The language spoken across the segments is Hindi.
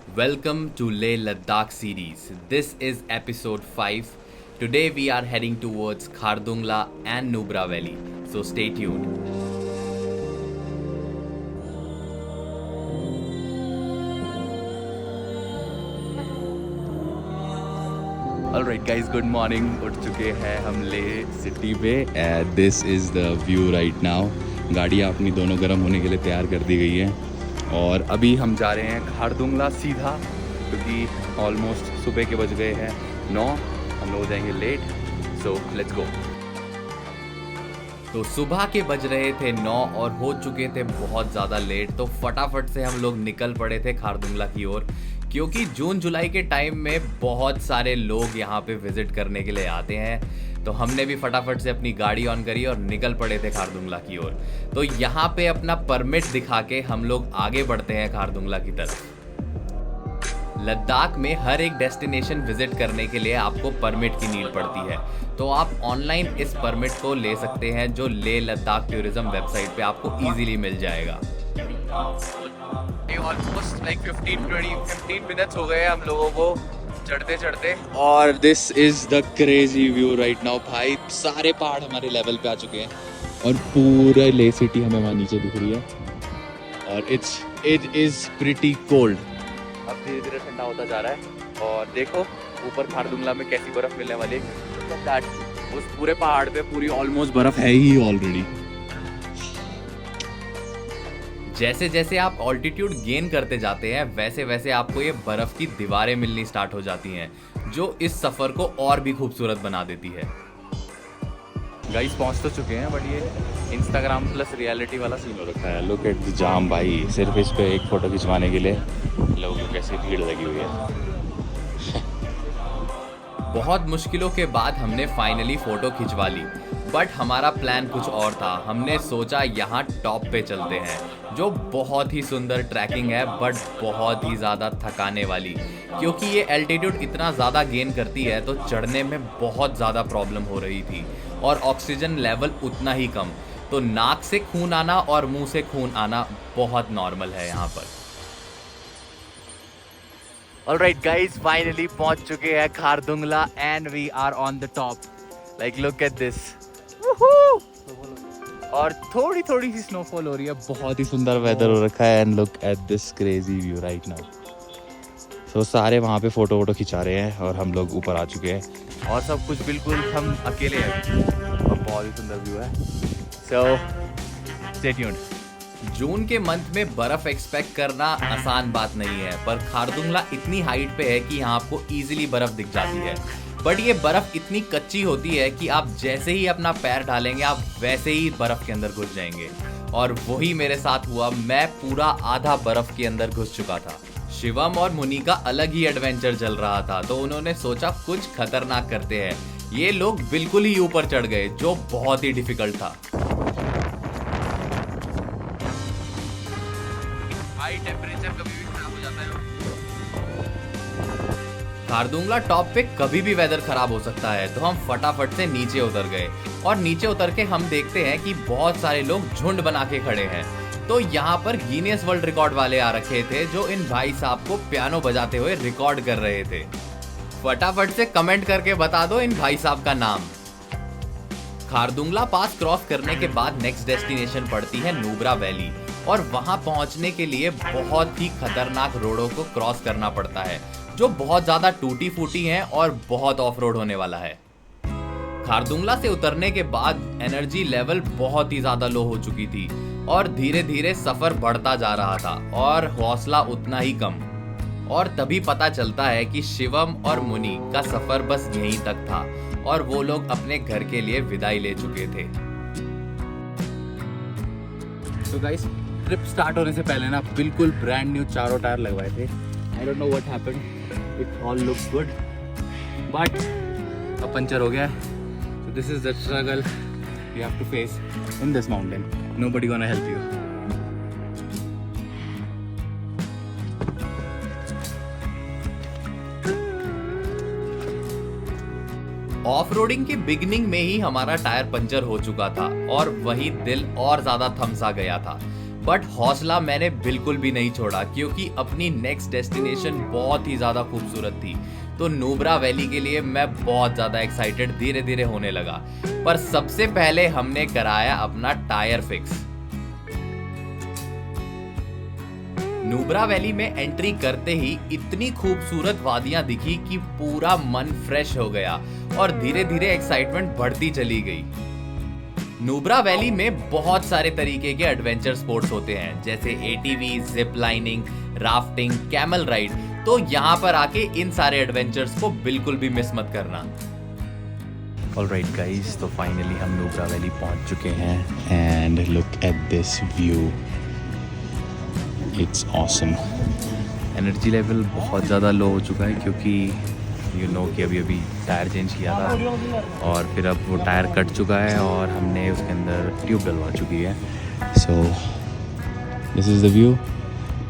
Welcome to Leh Ladakh series. This is episode 5. Today we are heading towards Khardungla and Nubra Valley. So stay tuned. Alright guys, good morning. उठ चुके हैं हम लेह सिटी पे and this is the view right now. गाड़ियाँ अपनी दोनों गर्म होने के लिए तैयार कर दी गई हैं और अभी हम जा रहे हैं खारदुंगला सीधा, क्योंकि ऑलमोस्ट सुबह के बज गए हैं 9. हम लोग जाएंगे लेट, सो लेट्स गो. तो सुबह के बज रहे थे 9 और हो चुके थे बहुत ज़्यादा लेट. तो फटाफट से हम लोग निकल पड़े थे खारदुंगला की ओर, क्योंकि जून जुलाई के टाइम में बहुत सारे लोग यहाँ पे विजिट करने के लिए आते हैं. तो हमने भी फटाफट से अपनी गाड़ी ऑन करी और निकल पड़े थे खारदुंगला की ओर. तो यहाँ पे अपना परमिट दिखा के हम लोग आगे बढ़ते हैं खारदुंगला की तरफ. लद्दाख में हर एक डेस्टिनेशन विजिट करने के लिए आपको परमिट की नीड पड़ती है. तो आप ऑनलाइन इस परमिट को ले सकते हैं, जो लेह लद्दाख टूरिज्म वेबसाइट पे आपको इजीली मिल जाएगा. ऑलमोस्ट लाइक 15 मिनट्स हो गए हम लोगों को चढ़ते चढ़ते, और this is the crazy view right now. भाई सारे पहाड़ हमारे लेवल पे आ चुके हैं और पूरा लेह सिटी हमें वहाँ नीचे दिख रही है. और इट इज प्रिटी कोल्ड. अब धीरे धीरे ठंडा होता जा रहा है और देखो ऊपर खारदुंगला में कैसी बर्फ मिलने वाली है. उस पूरे पहाड़ पे पूरी ऑलमोस्ट बर्फ है ही ऑलरेडी. जैसे जैसे आप ऑल्टीट्यूड गेन करते जाते हैं वैसे वैसे आपको ये बर्फ की दीवारें मिलनी स्टार्ट हो जाती हैं, जो इस सफ़र को और भी खूबसूरत बना देती है. गाइस पहुंच तो चुके हैं, बट ये इंस्टाग्राम प्लस रियलिटी वाला सीन हो रखा है. लुक एट द जाम भाई. सिर्फ इस पे एक फ़ोटो खिंचवाने के लिए लोगों को कैसे भीड़ लगी हुई है. बहुत मुश्किलों के बाद हमने फाइनली फ़ोटो खिंचवा ली, बट हमारा प्लान कुछ और था. हमने सोचा यहाँ टॉप पे चलते हैं, जो बहुत ही सुंदर ट्रैकिंग है बट बहुत ही ज़्यादा थकाने वाली, क्योंकि ये एल्टीट्यूड इतना ज़्यादा गेन करती है तो चढ़ने में बहुत ज़्यादा प्रॉब्लम हो रही थी और ऑक्सीजन लेवल उतना ही कम. तो नाक से खून आना और मुंह से खून आना बहुत नॉर्मल है यहाँ पर. Alright guys, finally पहुंच चुके हैं Khardungla and we are on the top. Like look at this. और थोड़ी थोड़ी सी स्नोफॉल हो रही है. बहुत ही सुंदर वेदर हो रखा है and look at this crazy view right now. So सारे वहाँ पे फोटो वोटो खिंचा रहे हैं और हम लोग ऊपर आ चुके हैं और सब कुछ बिल्कुल हम अकेले हैं और बहुत ही सुंदर व्यू है. So stay tuned. जून के मंथ में बर्फ एक्सपेक्ट करना आसान बात नहीं है, पर खारदुंगला इतनी हाइट पे है कि यहाँ आपको इजीली बर्फ दिख जाती है. बट ये बर्फ इतनी कच्ची होती है कि आप जैसे ही अपना पैर डालेंगे आप वैसे ही बर्फ के अंदर घुस जाएंगे. और वही मेरे साथ हुआ. मैं पूरा आधा बर्फ के अंदर घुस चुका था. शिवम और मुनि का अलग ही एडवेंचर चल रहा था, तो उन्होंने सोचा कुछ खतरनाक करते हैं. ये लोग बिल्कुल ही ऊपर चढ़ गए, जो बहुत ही डिफिकल्ट था. हाई टेम्परेचर कभी भी खराब हो जाता है. खारदुंगला टॉप पे कभी भी वेदर खराब हो सकता है, तो हम फटाफट से नीचे उतर गए. और नीचे उतर के हम देखते हैं कि बहुत सारे लोग झुंड बना के खड़े हैं. तो यहाँ पर गिनीज वर्ल्ड रिकॉर्ड वाले आ रखे थे, जो इन भाई साहब को पियानो बजाते हुए रिकॉर्ड कर रहे थे. फटाफट से कमेंट करके बता दो इन भाई साहब का नाम. खारदुंगला पास क्रॉस करने के बाद नेक्स्ट डेस्टिनेशन पड़ती है नुब्रा वैली, और वहां पहुंचने के लिए बहुत ही खतरनाक रोडों को क्रॉस करना पड़ता है, जो बहुत ज्यादा टूटी फूटी हैं और बहुत ऑफ रोड होने वाला है. खारदुंगला से उतरने के बाद एनर्जी लेवल बहुत ही ज्यादा लो हो चुकी थी और धीरे धीरे सफर बढ़ता जा रहा था और हौसला उतना ही कम. और तभी पता चलता है कि शिवम और मुनि का सफर बस यहीं तक था और वो लोग अपने घर के लिए विदाई ले चुके थे. तो गाइस, ट्रिप स्टार्ट होने से पहले ना बिल्कुल ब्रांड न्यू चारों टायर लगवाए थे. I don't know what happened, it all looks good, but अब पंचर हो गया है. So this is the struggle you have to face in this mountain. Nobody gonna help you. Off roading की बिगनिंग में ही हमारा टायर पंचर हो चुका था और वही दिल और ज्यादा थमसा गया था. बट हौसला मैंने बिल्कुल भी नहीं छोड़ा क्योंकि अपनी नेक्स्ट डेस्टिनेशन बहुत ही ज़्यादा खूबसूरत थी। तो नुब्रा वैली के लिए मैं बहुत ज़्यादा एक्साइटेड धीरे धीरे होने लगा। पर सबसे पहले हमने कराया अपना टायर फिक्स। नुब्रा वैली में एंट्री करते ही इतनी खूबसूरत वादियां दिखी कि पूरा मन फ्रेश हो गया और धीरे धीरे एक्साइटमेंट बढ़ती चली गई। नुब्रा वैली में बहुत सारे तरीके के एडवेंचर स्पोर्ट्स होते हैं, जैसे ATV, zip lining, rafting, camel ride. तो यहाँ पर आके इन सारे एडवेंचर्स को बिल्कुल भी मिस मत करना। ऑलराइट गाइस, तो फाइनली हम नुब्रा वैली पहुंच चुके हैं and look at this view, it's awesome. Energy level बहुत ज़्यादा लो हो चुका है क्योंकि कि अभी टायर चेंज किया था और फिर अब वो टायर कट चुका है और हमने उसके अंदर ट्यूब डलवा चुकी है। So this is the view,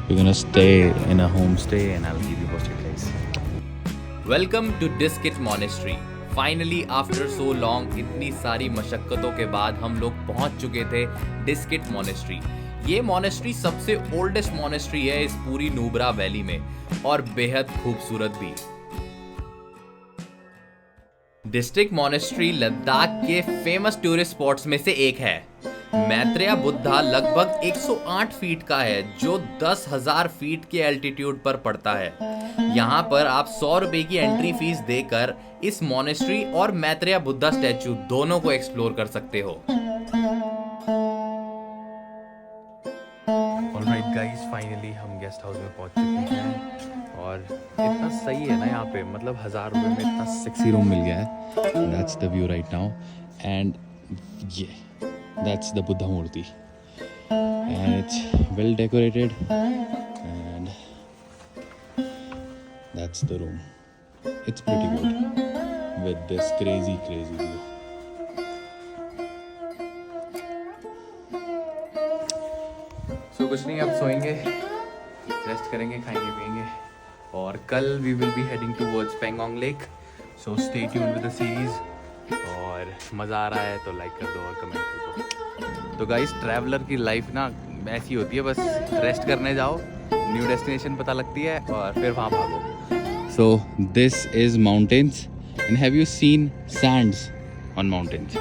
we gonna stay in a home stay and I will give you posted guys. Welcome to Diskit monastery. Finally after so long, इतनी सारी मशक्कतों के बाद हम लोग पहुंच चुके थे डिस्किट मॉनेस्ट्री। ये मॉनेस्ट्री सबसे ओल्डेस्ट मॉनेस्ट्री है इस पूरी नुब्रा वैली में और बेहद खूबसूरत भी। डिस्ट्रिक्ट मॉनेस्ट्री लद्दाख के फेमस टूरिस्ट स्पॉट्स में से एक है। मैत्रेय बुद्धा लगभग 108 फीट का है जो 10,000 फीट के एल्टीट्यूड पर पड़ता है। यहाँ पर आप 100 रुपए की एंट्री फीस देकर इस मॉनेस्ट्री और मैत्रेय बुद्धा स्टैचू दोनों को एक्सप्लोर कर सकते हो। ऑलराइट गाइस, फाइनली हम गेस्ट हाउस में पहुंच चुके हैं और इतना सही है ना यहाँ पे, मतलब 1000 रुपये में इतना सेक्सी रूम मिल गया है। That's the view right now and ये दैट्स द बुद्धा मूर्ति and it's well decorated and that's the room. It's pretty good with this crazy view. कुछ नहीं, अब सोएंगे, रेस्ट करेंगे, खाएंगे पिएंगे और कल we will be heading towards Pangong lake. So stay tuned with the series और मज़ा आ रहा है तो लाइक कर दो और कमेंट कर दो। तो गाइस, ट्रैवलर की लाइफ ना ऐसी होती है, बस रेस्ट करने जाओ, न्यू डेस्टिनेशन पता लगती है और फिर वहाँ भागो। So this is mountains and have you seen sands on mountains?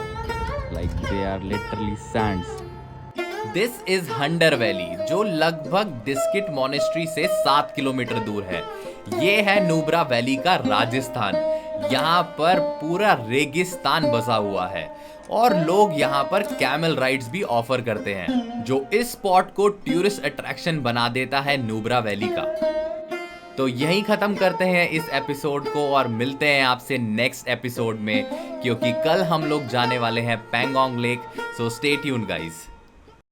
Like they are literally sands. This is Hunder valley जो लगभग डिस्किट मॉनेस्ट्री से 7 किलोमीटर दूर है। ये है नुब्रा वैली का राजस्थान। यहाँ पर पूरा रेगिस्तान बसा हुआ है और लोग यहाँ पर कैमल राइड्स भी ऑफर करते हैं, जो इस स्पॉट को टूरिस्ट अट्रैक्शन बना देता है नुब्रा वैली का। तो यहीं खत्म करते हैं इस एपिसोड को और मिलते हैं आपसे नेक्स्ट एपिसोड में, क्योंकि कल हम लोग जाने वाले हैं Pangong lake. So stay tuned guys.